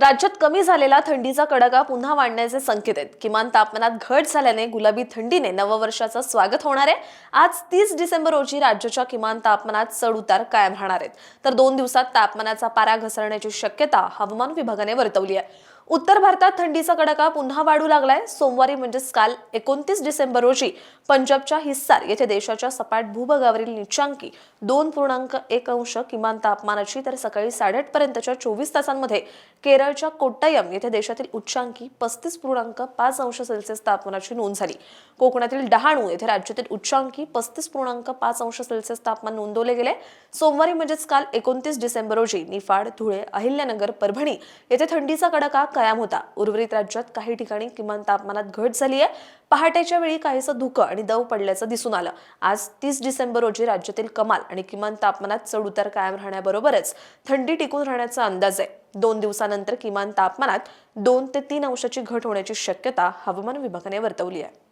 राज्यात कमी झालेला थंडीचा कडाका पुन्हा वाढण्याचे संकेत आहेत। किमान तापमानात घट झाल्याने गुलाबी थंडीने नववर्षाचं स्वागत होणार आहे। आज 30 डिसेंबर रोजी राज्याच्या किमान तापमानात चढ-उतार कायम राहणार आहेत, तर 2 दिवसात तापमानाचा पारा घसरण्याची शक्यता हवामान विभागाने वर्तवली आहे। उत्तर भारतात थंडीचा कडाका पुन्हा वाढू लागलाय। सोमवारी म्हणजेच काल 29 डिसेंबर रोजी पंजाबच्या हिस्सार येथे देशाच्या सपाट भूभागावरील निचांकी 2.1 अंश किमान तापमानाची तर सकाळी 8:30 पर्यंतच्या 24 तासांमध्ये केरळच्या कोट्टयम येथे देशातील उच्चांकी 35.5 अंश सेल्सिअस तापमानाची नोंद झाली। कोकणातील डहाणू येथे राज्यातील उच्चांकी 35.5 अंश सेल्सिअस तापमान नोंदवले गेले। सोमवारी म्हणजेच काल 29 डिसेंबर रोजी निफाड, धुळे, अहिल्यानगर, परभणी येथे थंडीचा कडाका कायम होता। उर्वरित राज्यात काही ठिकाणी किमान तापमानात घट झाली आहे। पहाटेच्या वेळी काहीसं धुकं आणि दव पडल्याचं दिसून आलं। आज 30 डिसेंबर रोजी राज्यातील कमाल आणि किमान तापमानात चढ-उतार कायम राहण्याबरोबरच थंडी टिकून राहण्याचा अंदाज आहे। 2 दिवसानंतर किमान तापमानात 2 ते 3 अंशाची घट होण्याची शक्यता हवामान विभागाने वर्तवली आहे।